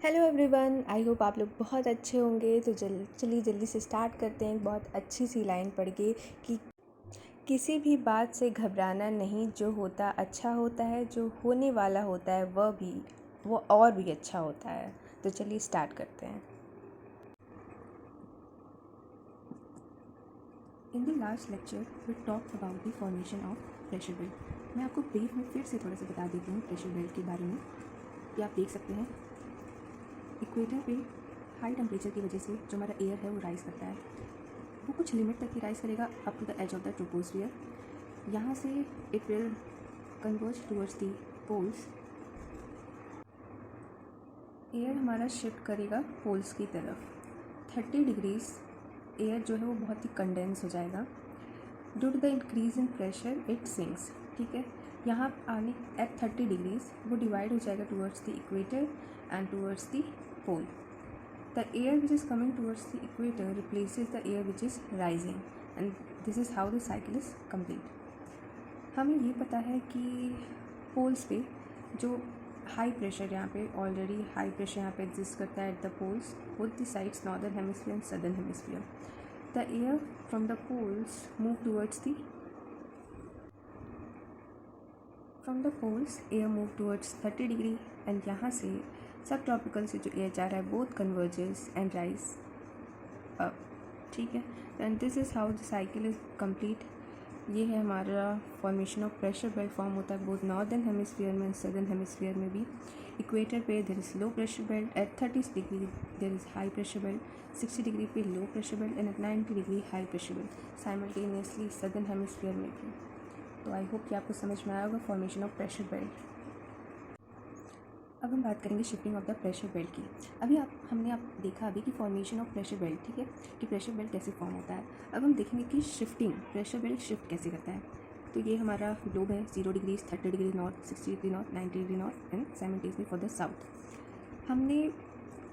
Hello everyone, I hope आप लोग बहुत अच्छे होंगे। तो चलिए जल्दी से स्टार्ट करते हैं। एक बहुत अच्छी सी लाइन पढ़ के कि किसी भी बात से घबराना नहीं, जो होता अच्छा होता है, जो होने वाला होता है वो और भी अच्छा होता है। तो चलिए स्टार्ट करते हैं। In the last lecture we talk about the formation of pressure belt. मैं आपको ब्रीफ में फिर से थोड़ा सा बता देती हूँ प्रेशर बेल्ट के बारे में। कि आप देख सकते हैं इक्वेटर पे हाई टेम्परेचर की वजह से जो हमारा एयर है वो राइज़ करता है। वो कुछ लिमिट तक ही राइज़ करेगा up to the edge of the troposphere. यहाँ से it will converge towards the poles. Air हमारा शिफ्ट करेगा पोल्स की तरफ। 30 डिग्रीज एयर जो है वो बहुत ही कंडेंस हो जाएगा। Due to the increase in pressure it sinks. ठीक है, यहाँ आने एट 30 डिग्रीज वो डिवाइड हो जाएगा towards the equator and towards the pole. The air which is coming towards the equator replaces the air which is rising, and this is how the cycle is complete. हमें ये पता है कि poles पे जो high pressure यहाँ पे already high pressure यहाँ पे एग्जिस्ट करता है at the poles both the sides northern hemisphere and southern hemisphere. The air from the poles move towards the from the poles air move towards 30 degree and यहाँ से सब tropical से जो air जा रहा है both converges and rise up. ठीक है, and this is how the cycle is complete. ये है हमारा formation of pressure belt form होता है बोथ नॉर्दर्न हेमिस्फीयर में एंड सदर्न हेमिस्फीयर में भी। इक्वेटर पे there is low pressure belt, at 30 degree there is high pressure belt, 60 degree पे low pressure belt and at 90 degree high pressure belt simultaneously southern hemisphere में भी। तो I hope कि आपको समझ में आया होगा फॉर्मेशन ऑफ प्रेशर बेल्ट। अब हम बात करेंगे shifting of the pressure belt की। हमने देखा अभी कि फॉर्मेशन ऑफ प्रेशर बेल्ट, ठीक है, कि प्रेशर बेल्ट कैसे फॉर्म होता है। अब हम देखेंगे कि शिफ्टिंग प्रेशर बेल्ट शिफ्ट कैसे करता है। तो ये हमारा ग्लोब है 0 degree 30 degree north, 60 degree north, 90 degree north and simultaneously for the south. हमने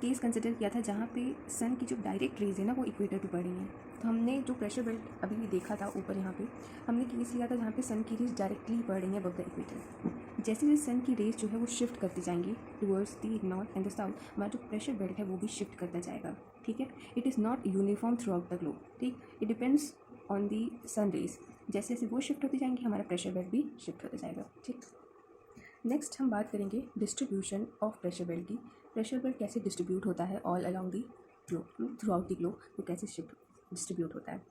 केस कंसिडर किया था जहाँ पे सन की जो डायरेक्ट रेज है ना वो इक्वेटर पे पड़ रही हैं। तो हमने जो प्रेशर बेल्ट अभी देखा था ऊपर यहाँ पे हमने केस लिया था जहाँ पे सन की रेज डायरेक्टली पड़ रही है अबव द इक्वेटर। जैसे जैसे सन की रेज जो है वो शिफ्ट करती जाएंगी towards the north and the south, हमारा जो प्रेशर बेल्ट है वो भी शिफ्ट करता जाएगा। ठीक है, it is not uniform throughout the globe. ठीक, it depends on the sun rays. जैसे जैसे वो शिफ्ट होती जाएंगी हमारा प्रेशर बेल्ट भी शिफ्ट होता जाएगा। ठीक, नेक्स्ट हम बात करेंगे डिस्ट्रीब्यूशन ऑफ प्रेशर बेल्ट की। प्रेशर बेल्ट कैसे डिस्ट्रीब्यूट होता है all along the globe, through out the globe, तो कैसे शिफ्ट डिस्ट्रीब्यूट होता है।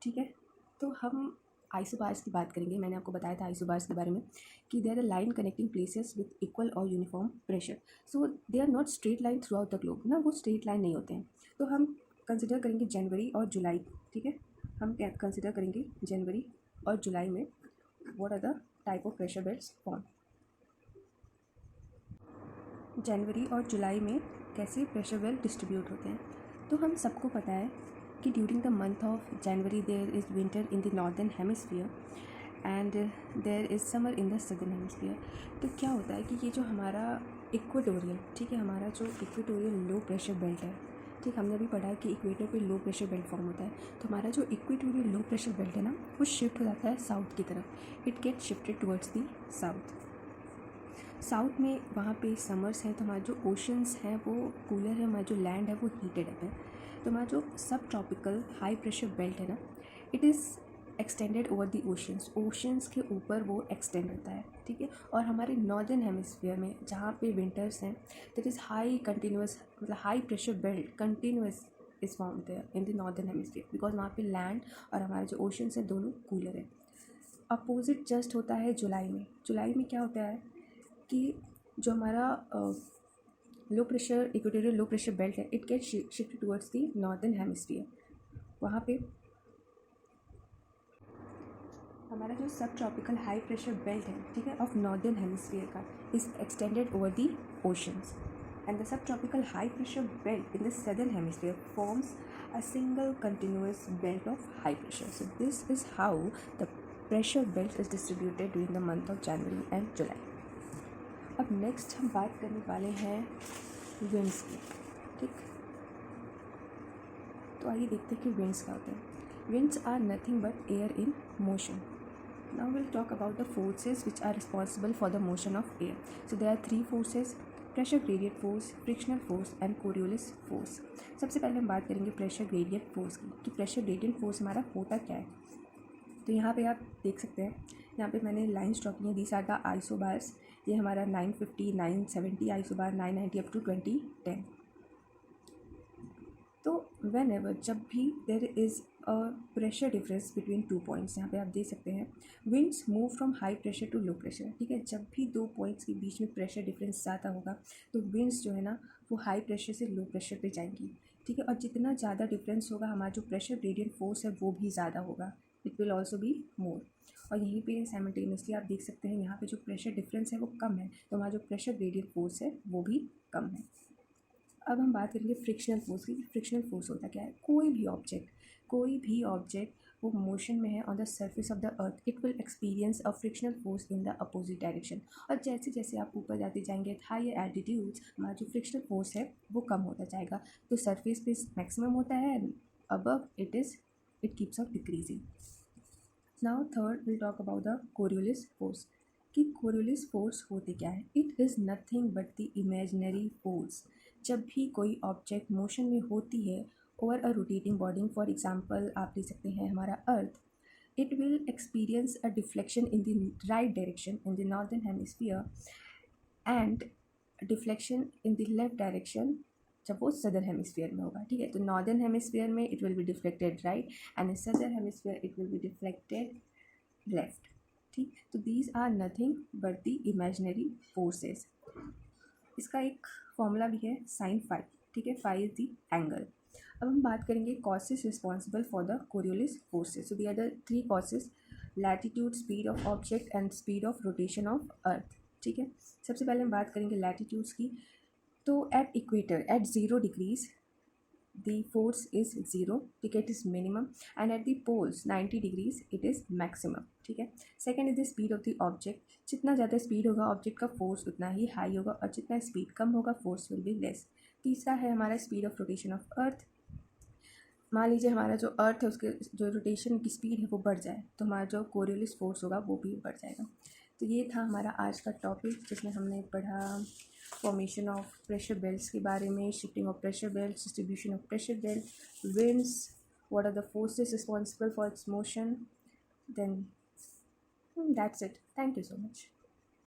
ठीक है, तो हम आइसोबार्स की बात करेंगे। मैंने आपको बताया था आइसोबार्स के बारे में कि they are a line connecting places with equal और uniform pressure. So they are not straight line throughout the globe ना, वो स्ट्रेट लाइन नहीं होते हैं। तो हम कंसिडर करेंगे जनवरी और जुलाई। ठीक है, हम कंसिडर करेंगे जनवरी और जुलाई में what are the type of pressure belts form. जनवरी और जुलाई में कैसे प्रेशर बेल्ट डिस्ट्रीब्यूट होते हैं। तो हम सबको पता है कि during the month of January there is winter in the northern hemisphere and there is summer in the southern hemisphere. तो क्या होता है कि ये जो हमारा इक्वेटोरियल, ठीक है, हमारा जो इक्वेटोरियल लो प्रेशर बेल्ट है, ठीक, हमने अभी पढ़ा है कि इक्वेटर पे लो प्रेशर बेल्ट फॉर्म होता है। तो हमारा जो इक्वेटोरियल लो प्रेशर बेल्ट है ना वो शिफ्ट हो जाता है साउथ की तरफ। It get shifted towards the south. South में वहाँ पे समर्स हैं तो हमारे जो ओशंस हैं वो कूलर है, हमारा जो लैंड है वो हीटेड है। तो हमारा जो सब ट्रॉपिकल हाई प्रेशर बेल्ट है ना it is extended over the oceans. Oceans के ऊपर वो एक्सटेंड होता है। ठीक है, और हमारे नॉर्दर्न हेमिस्फीयर में जहाँ पे विंटर्स हैं दैट इज़ हाई कंटिन्यूस, मतलब high pressure belt continuous is form there in the northern hemisphere because वहाँ पे लैंड और हमारे जो ओशंस हैं दोनों कूलर है। अपोजिट जस्ट होता है जुलाई में। जुलाई में क्या होता है कि जो हमारा low pressure equatorial low pressure belt है it get shift towards the northern hemisphere. वहाँ पे हमारा जो सब ट्रॉपिकल हाई प्रेशर बेल्ट है, ठीक है, ऑफ नॉर्दर्न हेमिस्फीयर का is extended over the oceans and the sub tropical high pressure belt in the southern hemisphere forms a single continuous belt of high pressure. So this is how the pressure belt is distributed during the month of January and July. अब next हम बात करने वाले हैं winds की। ठीक, तो आइए देखते हैं कि विंड्स क्या होते हैं। Winds are nothing but air in motion. Now will talk about the forces which are responsible for the motion of air. So there are 3 forces. Pressure gradient force, frictional force and Coriolis force. सबसे पहले हम बात करेंगे pressure gradient force की कि pressure gradient force हमारा होता क्या है। तो यहाँ पे आप देख सकते हैं, यहाँ पे मैंने लाइन्स ड्रॉ की हैं। These are the isobars. ये हमारा 950, 970 आइसोबार, 990 अप टू 2010। तो वेन एवर, जब भी there is a pressure difference between two points, यहाँ पे आप देख सकते हैं winds move from high pressure to low pressure. ठीक है, जब भी दो पॉइंट्स के बीच में प्रेशर डिफरेंस ज़्यादा होगा तो विंड्स जो है ना वो हाई प्रेशर से लो प्रेशर पे जाएंगी। ठीक है, और जितना ज़्यादा डिफरेंस होगा हमारा जो प्रेशर ग्रेडियंट फोर्स है वो भी ज़्यादा होगा, it will also be more. और यहीं पे साइमल्टेनियसली आप देख सकते हैं यहाँ पे जो प्रेशर डिफरेंस है वो कम है, तो हमारा जो प्रेशर ग्रेडियंट फोर्स है वो भी कम है। अब हम बात करेंगे फ्रिक्शनल फोर्स की। फ्रिक्शनल फोर्स होता क्या है? कोई भी ऑब्जेक्ट वो मोशन में है on the surface of the earth, it will experience a frictional force in the opposite direction. और जैसे जैसे आप ऊपर जाते जाएंगे हायर एल्टीट्यूड्स, हमारा जो फ्रिक्शनल फोर्स है वो कम होता जाएगा। तो सरफेस पे मैक्सिमम होता है, above it keeps on decreasing. Now third will talk about the Coriolis force कि कोरियोलिस फोर्स होती क्या है। It is nothing but the imaginary force. जब भी कोई ऑब्जेक्ट मोशन में होती है over a rotating body, for example आप ले सकते हैं हमारा अर्थ, it will experience a deflection in the right direction in the northern hemisphere and deflection in the left direction जब वो सदर हेमिस्फीयर में होगा। ठीक है, तो नॉर्दर्न हेमिस्फीयर में it will be deflected right and in southern hemisphere it will be deflected left. ठीक, तो these are nothing but the imaginary forces. इसका एक फॉर्मूला भी है साइन फाई। ठीक है, फाई इज द एंगल। अब हम बात करेंगे causes responsible for the Coriolis forces. So there are the three causes: latitude, speed of object and speed of rotation of earth. ठीक है, सबसे पहले हम बात करेंगे लैटिट्यूड्स की। तो at equator eight 0 degrees the force is 0, ठीक है, it is minimum, and at the poles 90 degrees it is maximum। ठीक है, second is the speed of the object. जितना ज़्यादा स्पीड होगा ऑब्जेक्ट का फोर्स उतना ही हाई होगा, और जितना स्पीड कम होगा फोर्स विल बी लेस। तीसरा है हमारा स्पीड ऑफ रोटेशन ऑफ अर्थ। मान लीजिए हमारा जो अर्थ है उसके जो रोटेशन की स्पीड है वो बढ़ जाए तो हमारा जो कोरियोलिस फोर्स होगा वो भी बढ़ जाएगा। तो ये था हमारा आज का टॉपिक जिसमें हमने पढ़ा फॉर्मेशन ऑफ प्रेशर बेल्ट्स के बारे में, shifting of pressure belt, distribution of pressure belt, winds, what are the forces responsible for its motion, then that's it. Thank you so much.